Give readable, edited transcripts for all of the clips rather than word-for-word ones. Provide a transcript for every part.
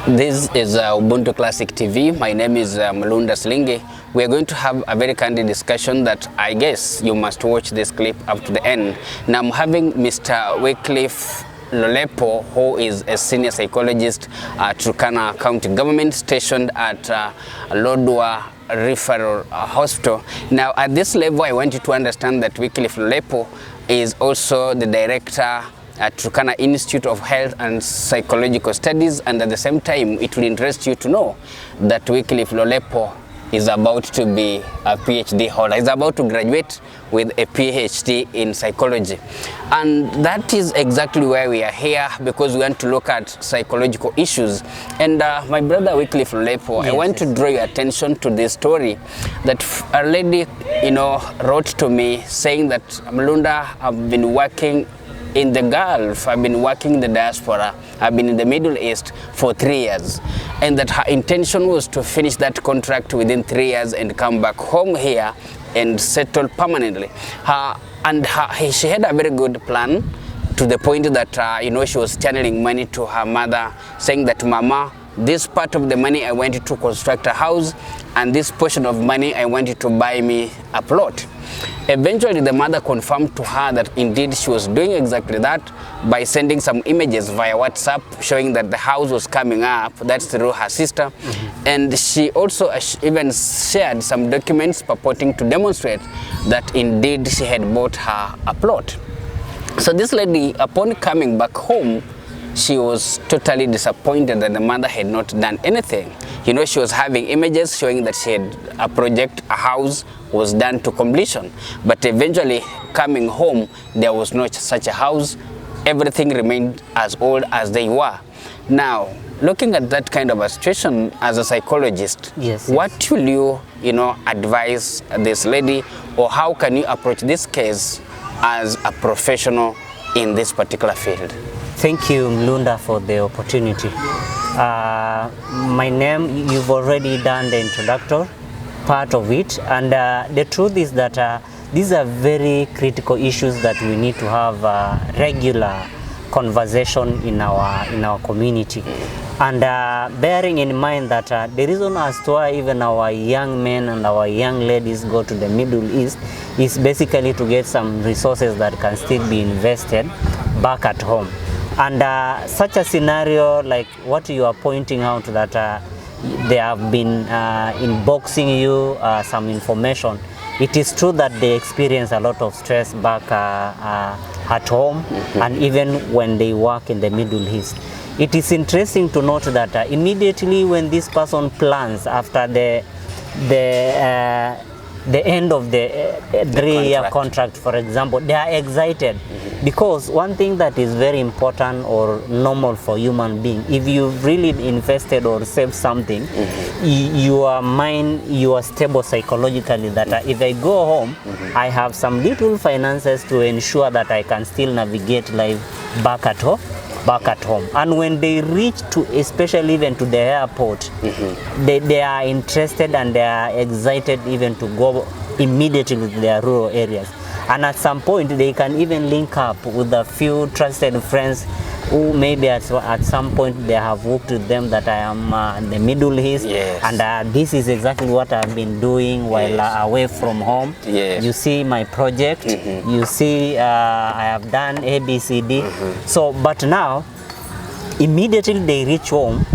This is Ubuntu Classic TV. My name is Mlunda Slingi. We are going to have a very candid discussion that I guess you must watch this clip up to the end. Now I'm having Mr. Wycliffe Lolepo, who is a senior psychologist at Turkana County Government, stationed at Lodwar Referral Hospital. Now at this level, I want you to understand that Wycliffe Lolepo is also the director at Turkana Institute of Health and Psychological Studies, and at the same time it will interest you to know that Wycliffe Lolepo is about to be a PhD holder. He's about to graduate with a PhD in psychology, and that is exactly why we are here, because we want to look at psychological issues. And my brother Wycliffe Lolepo, yes, I want to draw your attention to this story that a lady, wrote to me saying that, Mlunda, I've been working in the Gulf, I've been working in the diaspora, I've been in the Middle East for 3 years, and that her intention was to finish that contract within 3 years and come back home here and settle permanently. She had a very good plan, to the point that she was channeling money to her mother, saying that, Mama, this part of the money I want you to construct a house, and this portion of money I want you to buy me a plot. Eventually, the mother confirmed to her that indeed she was doing exactly that by sending some images via WhatsApp showing that the house was coming up. That's through her sister. And she also even shared some documents purporting to demonstrate that indeed she had bought her a plot. So this lady, upon coming back home, she was totally disappointed that the mother had not done anything. She was having images showing that she had a project, a house was done to completion. But eventually, coming home, there was no such a house. Everything remained as old as they were. Now, looking at that kind of a situation as a psychologist, yes, what will you, advise this lady, or how can you approach this case as a professional in this particular field? Thank you, Mlunda, for the opportunity. My name, you've already done the introductory part of it, and the truth is that these are very critical issues that we need to have regular conversation in our community. And bearing in mind that the reason as to why even our young men and our young ladies go to the Middle East is basically to get some resources that can still be invested back at home. And such a scenario like what you are pointing out, that they have been inboxing you some information, it is true that they experience a lot of stress back at home, and even when they work in the Middle East. It is interesting to note that immediately when this person plans after the end of the 3-year contract, for example, they are excited. Because one thing that is very important or normal for human being, if you've really invested or saved something, your mind, you are stable psychologically, that if I go home, I have some little finances to ensure that I can still navigate life back at home. And when they reach to, especially even to the airport, they are interested and they are excited even to go immediately to their rural areas. And at some point, they can even link up with a few trusted friends who maybe at some point they have worked with them, that I am in the Middle East, yes, and this is exactly what I've been doing while yes, away from home. Yes. You see my project, you see I have done ABCD. So, but now, immediately they reach home,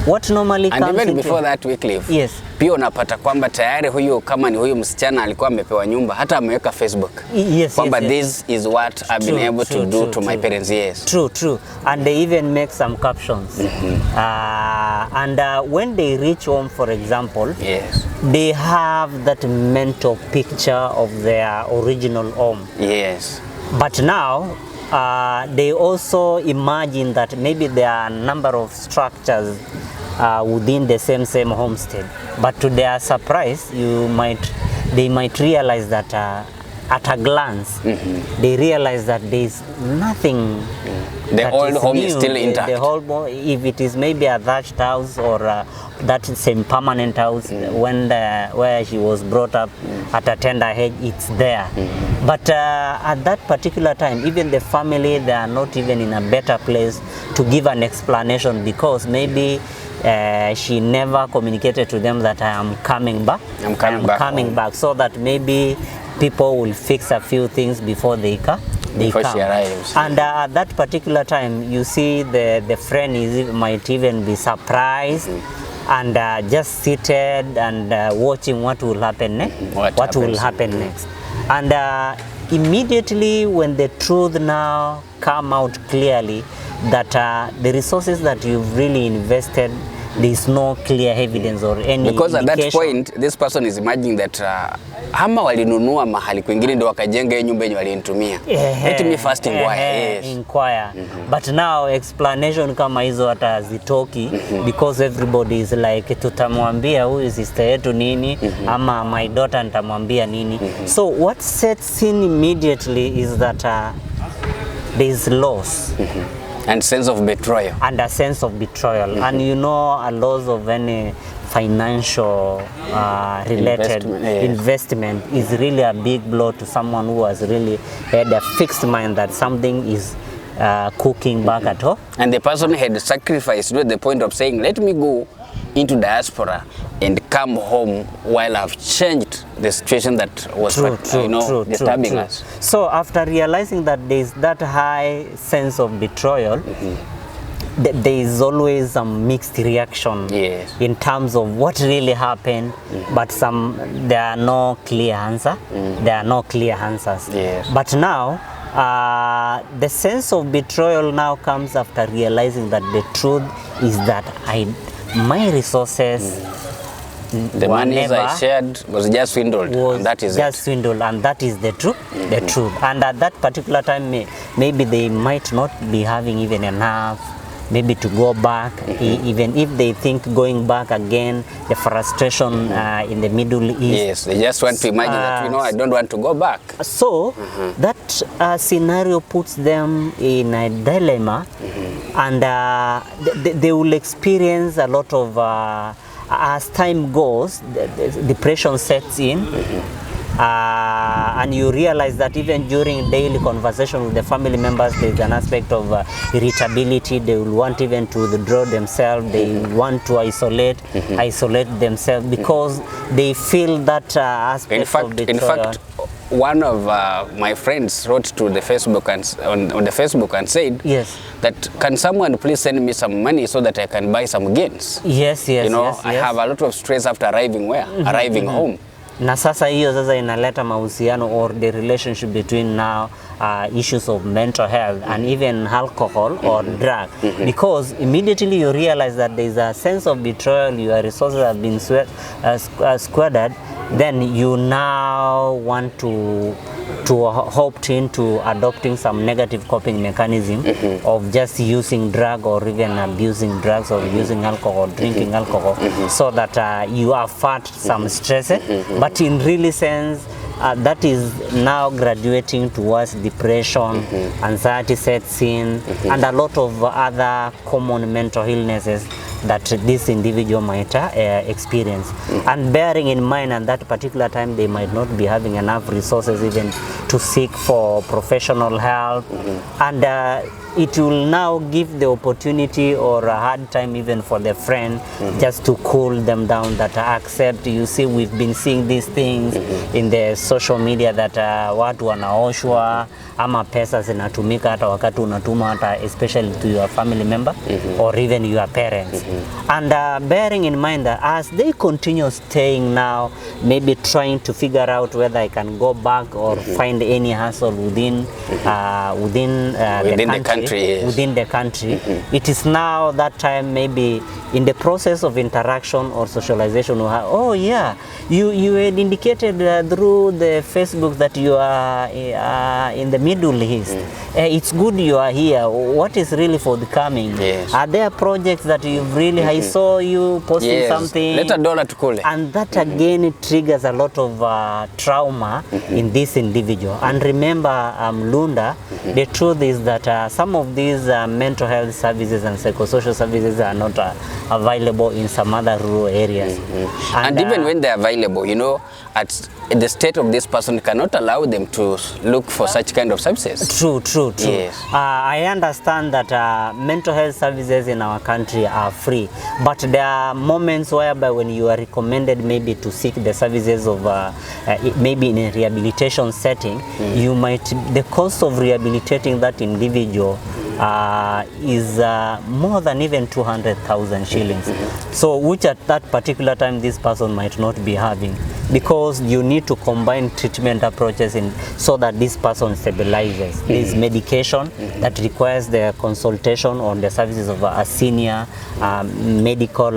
what normally and comes even into, before that, Wycliffe, yes, pia unapata kwamba tayari huyu, kama ni huyu msichana alikuwa amepewa nyumba, hata ameweka Facebook, yes, kwamba yes, this is what I've been able to do to my parents. Yes, true, and they even make some captions. And when they reach home, for example, yes, they have that mental picture of their original home. Yes, but now they also imagine that maybe there are a number of structures within the same homestead. But to their surprise, they might realize that at a glance, they realize that there is nothing. The old home is still intact. The whole, if it is maybe a thatched house or that same permanent house, where she was brought up at a tender age, it's there. But at that particular time, even the family, they are not even in a better place to give an explanation, because maybe she never communicated to them that I am coming back. I'm coming back, so that maybe people will fix a few things before they come. Before she arrives. And at that particular time, you see the friend might even be surprised and just seated and watching what will happen next. What will happen next. And immediately when the truth now come out clearly that the resources that you've really invested, there is no clear evidence or any because indication. At that point this person is imagining that ama walinunua mahali kwingine ndio wakajenga hiyo nyumba yenye walinitumia. Let me first inquire. But now explanation kama hizo hata zitoki because everybody is like tutamwambia huyu sister yetu nini ama my daughter nitamwambia nini. So what sets in immediately is that there is loss. And sense of betrayal. And a sense of betrayal. And you know, a loss of any financial related investment is really a big blow to someone who has really had a fixed mind that something is cooking back at home. And the person had sacrificed to the point of saying, let me go into diaspora and come home while I've changed the situation that was disturbing us. So after realizing that there is that high sense of betrayal, there is always a mixed reaction in terms of what really happened, but there are no clear answer. There are no clear answers. But now the sense of betrayal now comes after realizing that the truth is that my resources, the money I shared was just swindled, and that is swindled, and that is the truth. The truth. And at that particular time, maybe they might not be having even enough, maybe to go back. Even if they think going back again, the frustration in the Middle East. Yes, they just want to imagine that I don't want to go back. So that scenario puts them in a dilemma, and they will experience a lot of. As time goes, the depression sets in, and you realize that even during daily conversation with the family members, there's an aspect of irritability. They will want even to withdraw themselves. They want to isolate themselves because they feel that aspect of betrayal. In fact, one of my friends wrote to the Facebook on the Facebook and said, that can someone please send me some money so that I can buy some gains? Yes. I have a lot of stress after arriving arriving home. Na sasa hiyo sasa inaleta mahusiano or the relationship between now issues of mental health and even alcohol or drug, because immediately you realize that there is a sense of betrayal, your resources have been squandered, then you now want to opt into adopting some negative coping mechanism of just using drug or even abusing drugs or using alcohol, drinking alcohol, so that you avert some stress. But in really sense, that is now graduating towards depression, anxiety sets in, and a lot of other common mental illnesses that this individual might experience. And bearing in mind at that particular time they might not be having enough resources even to seek for professional help, and it will now give the opportunity or a hard time even for the friend just to cool them down, that accept, you see, we've been seeing these things in the social media that watu wanaoshwa ama pesa zinatumika hata wakati unatuma hata especially to your family member or even your parents. And bearing in mind that as they continue staying now, maybe trying to figure out whether I can go back or find any hustle within the country. Within the country, it is now that time maybe in the process of interaction or socialization, oh yeah, you had indicated through the Facebook that you are in the Middle East. It's good you are here. What is really forthcoming? Are there projects that you've really, I saw you posting something. Let a dollar to call it. And that again triggers a lot of trauma in this individual. And remember, Lunda, the truth is that some of these mental health services and psychosocial services are not available in some other rural areas. And even when they're available, you know, at the state of this person cannot allow them to look for such kind of services. True. Yes. I understand that mental health services in our country are free, but there are moments whereby when you are recommended maybe to seek the services of maybe in a rehabilitation setting, the cost of rehabilitating that individual is more than even 200,000 shillings. So which at that particular time this person might not be having, because you need to combine treatment approaches so that this person stabilizes. There is medication that requires the consultation or the services of a senior medical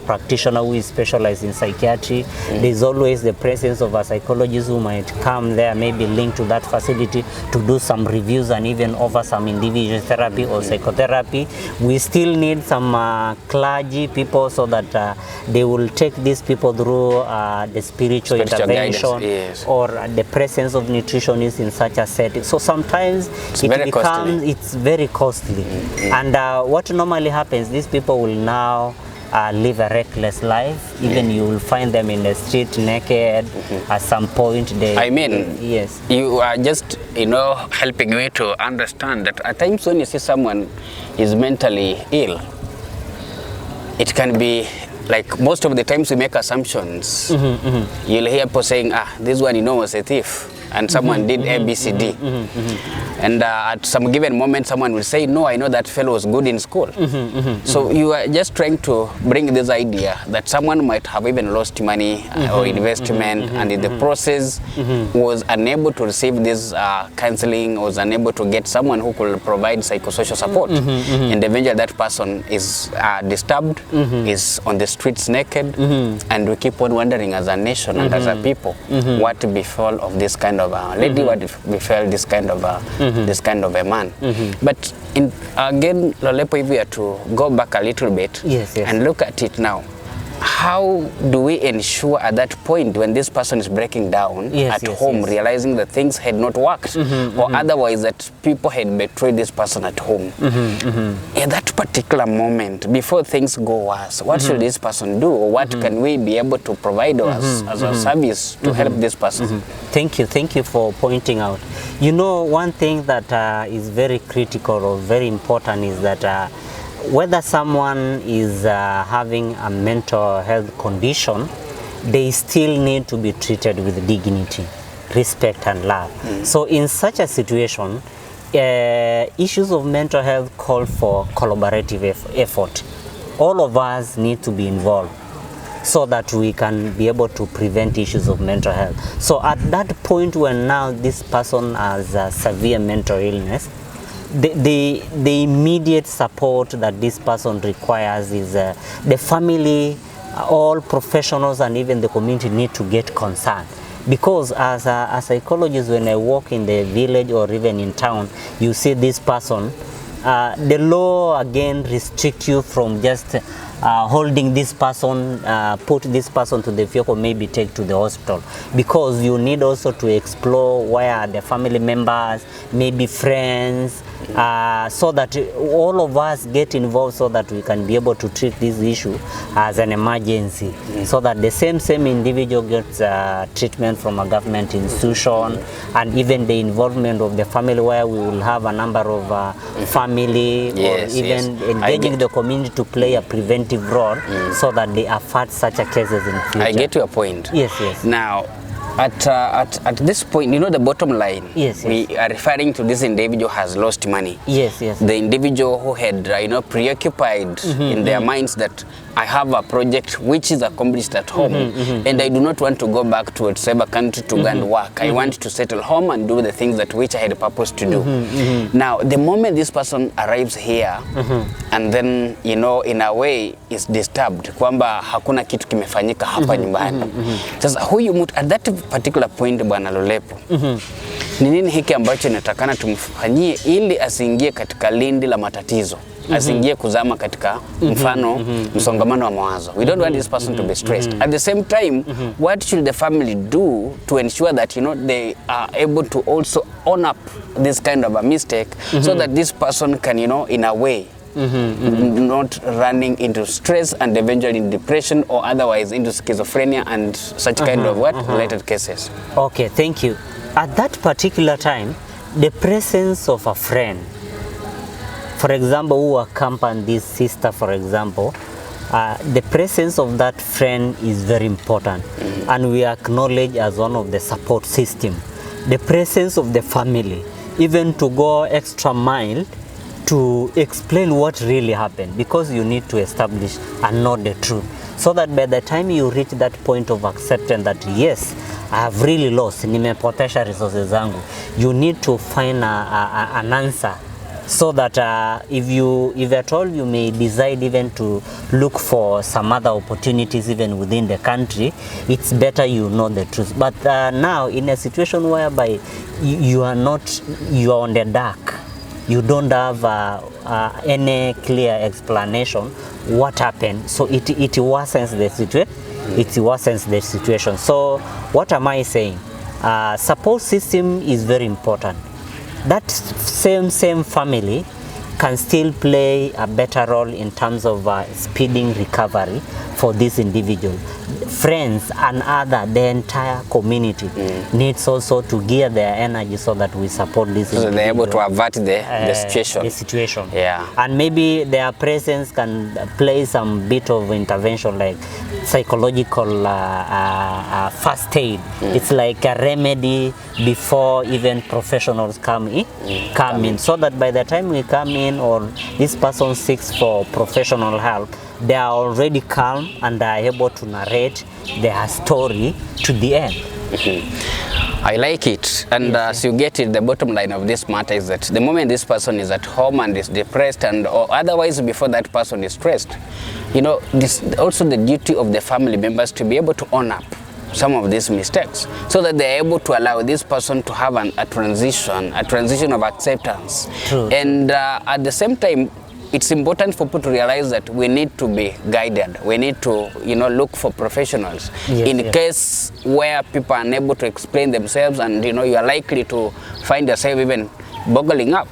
practitioner who is specialized in psychiatry. There is always the presence of a psychologist who might come there, maybe linked to that facility, to do some reviews and even offer some individual therapy or psychotherapy. We still need some clergy people so that they will take these people through the spiritual intervention, yes, or the presence of nutritionists in such a setting. So sometimes it's very costly. And what normally happens, these people will now live a reckless life. Even you will find them in the street naked. At some point yes, you are just, you know, helping me to understand that at times when you see someone is mentally ill, it can be like most of the times we make assumptions. You'll hear people saying, this one, you know, was a thief, and someone did A, B, C, D. And at some given moment, someone will say, no, I know that fellow was good in school. So you are just trying to bring this idea that someone might have even lost money or investment, and in the process was unable to receive this counseling, was unable to get someone who could provide psychosocial support. And eventually that person is disturbed, is on the streets naked, and we keep on wondering as a nation and as a people, what befell of this kind of lady, what befell this kind of a man. But again, Lolepo, if we are to go back a little bit and look at it now, how do we ensure at that point when this person is breaking down at home, realizing that things had not worked, or otherwise that people had betrayed this person at home? At that particular moment, before things go worse, what should this person do, or what can we be able to provide as a service to help this person? Thank you for pointing out. You know, one thing that is very critical or very important is that whether someone is having a mental health condition, they still need to be treated with dignity, respect and love. So in such a situation, issues of mental health call for collaborative effort. All of us need to be involved so that we can be able to prevent issues of mental health. So at that point when now this person has a severe mental illness, the immediate support that this person requires is the family, all professionals and even the community need to get concerned. Because as a psychologist, when I walk in the village or even in town, you see this person, the law again restricts you from just holding this person, put this person to the vehicle, maybe take to the hospital, because you need also to explore where are the family members, maybe friends, so that all of us get involved so that we can be able to treat this issue as an emergency, so that the same individual gets treatment from a government institution, and even the involvement of the family, where we will have a number of family or even engaging the community to play a preventive role so that they avert such a cases in future. I get your point. Yes. Now, at this point, you know, the bottom line, we are referring to this individual has lost money. Yes. The individual who had, preoccupied in their minds that I have a project which is accomplished at home, and I do not want to go back to whatever country to go and work. I want to settle home and do the things that which I had purpose to do. Now, the moment this person arrives here, and then, you know, in a way is disturbed, kwamba hakuna kitu kimefanyika hapa nyumbani. Sasa huyu mtu at that particular point, Bwana Lolepo, ni nini hiki ambacho inatakana tumfanyie ili asiingie katika lindi la matatizo? Asiingie kuzama katika mfano msongamano wa mawazo. We don't want this person to be stressed. At the same time, what should the family do to ensure that, you know, they are able to also own up this kind of a mistake, so that this person can, you know, in a way not running into stress and eventually in depression or otherwise into schizophrenia and such kind of related cases. Okay, thank you. At that particular time, the presence of a friend, for example, who accompanied this sister, for example, the presence of that friend is very important, and we acknowledge as one of the support system. The presence of the family, even to go extra mile to explain what really happened, because you need to establish and know the truth, so that by the time you reach that point of acceptance that yes, I have really lost, nimepotesha resources zangu, you need to find an answer, so that if at all you may decide even to look for some other opportunities even within the country, it's better you know the truth. But now in a situation whereby you are on the dark, you don't have any clear explanation what happened, so it worsens the situation. It worsens the situation. So what am I saying? Support system is very important. That same family can still play a better role in terms of speeding recovery for this individual. Friends and the entire community needs also to gear their energy so that we support this individual. So they're able to avert the situation. The situation. Yeah. And maybe their presence can play some bit of intervention, like psychological first aid. It's like a remedy before even professionals come in, so that by the time we come in or this person seeks for professional help, they are already calm and they are able to narrate their story to the end. I like it, and as you get it, the bottom line of this matter is that the moment this person is at home and is depressed, and or otherwise before that person is stressed, you know, this also the duty of the family members to be able to own up some of these mistakes, so that they are able to allow this person to have a transition of acceptance. True. And at the same time, it's important for people to realize that we need to be guided. We need to, you know, look for professionals. In case where people are unable to explain themselves, and you know, you are likely to find yourself even boggling up,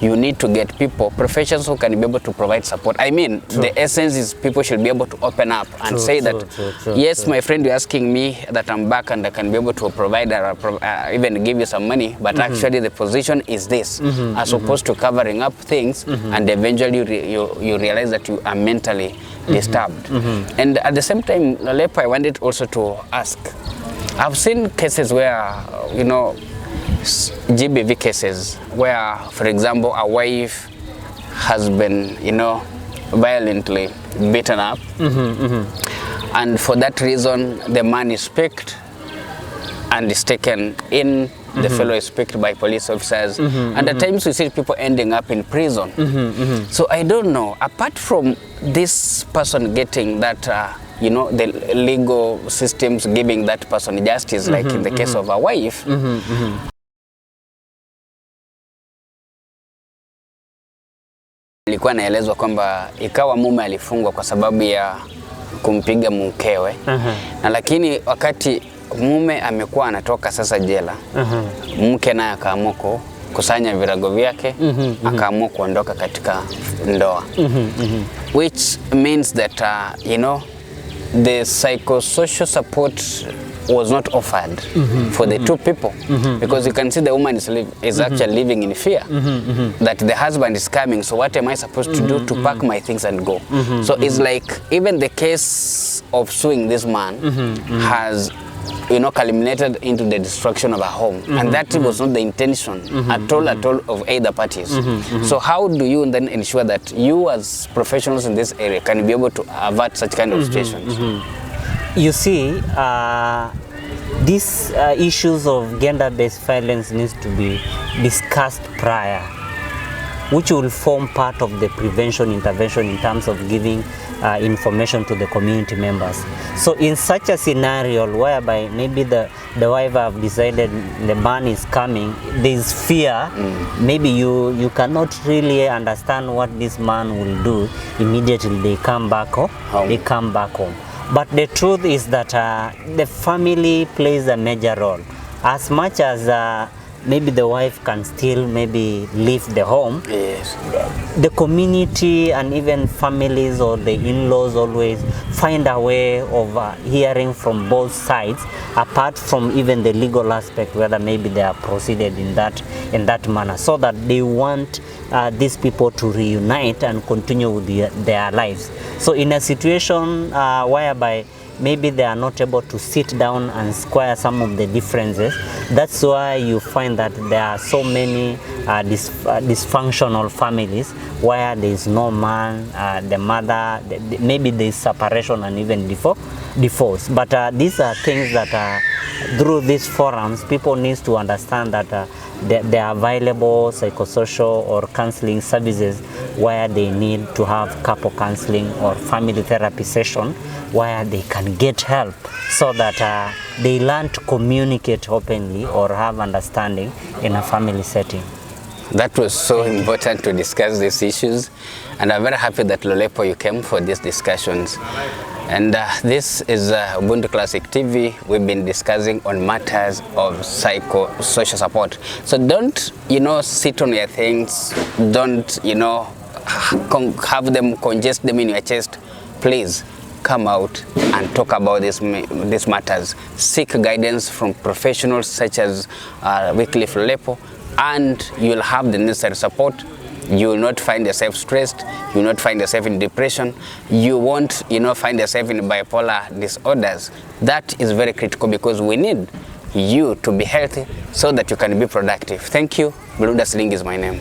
you need to get people, professionals who can be able to provide support. I mean, the essence is people should be able to open up and say that, yes, my friend, you're asking me that I'm back and I can be able to provide even give you some money, but actually the position is this, as opposed to covering up things and eventually you realize that you are mentally disturbed. And at the same time, Lolepo, I wanted also to ask, I've seen cases where, you know, GBV cases where, for example, a wife has been, you know, violently beaten up, and for that reason the man is picked and is taken in, the fellow is picked by police officers, and at times we see people ending up in prison. So I don't know, apart from this person getting that you know, the legal systems giving that person justice, like in the case of a wife, ilikuwa naelezwa kwamba ikawa mume alifungwa kwa sababu ya kumpiga mkewe, na lakini wakati mume amekuwa anatoka sasa jela, mke naye akaamua kusanya virago vyake, akaamua kuondoka katika ndoa, which means that you know, the psychosocial support was not offered for the two people, because you can see the woman is actually living in fear that the husband is coming, so what am I supposed to do to pack my things and go? So it's like even the case of suing this man has, you know, culminated into the destruction of a home, and that was not the intention at all of either parties. So how do you then ensure that you as professionals in this area can be able to avert such kind of situations? You see, these issues of gender-based violence needs to be discussed prior, which will form part of the prevention intervention in terms of giving information to the community members. So in such a scenario whereby maybe the wife have decided the man is coming, there is fear, maybe you cannot really understand what this man will do immediately they come back home. But the truth is that the family plays a major role. As much as maybe the wife can still maybe leave the home, Yes. the community and even families or the in-laws always find a way of hearing from both sides, apart from even the legal aspect, whether maybe they are proceeded in that manner, so that they want these people to reunite and continue with their lives. So in a situation whereby maybe they are not able to sit down and square some of the differences, that's why you find that there are so many dysfunctional families where there is no man, the mother, maybe there is separation and even divorce. But these are things that through these forums, people need to understand that there are available psychosocial or counseling services where they need to have couple counseling or family therapy session where they can get help, so that they learn to communicate openly or have understanding in a family setting. That was so important to discuss these issues, and I'm very happy that Lolepo, you came for these discussions. And this is Ubuntu Classic TV. We've been discussing on matters of psychosocial support. So don't, sit on your things. Don't, have them, congest them in your chest. Please come out and talk about these matters. Seek guidance from professionals such as Wycliffe Lolepo, and you'll have the necessary support. You will not find yourself stressed. You will not find yourself in depression. You won't, find yourself in bipolar disorders. That is very critical, because we need you to be healthy so that you can be productive. Thank you. Mulunda Sling is my name.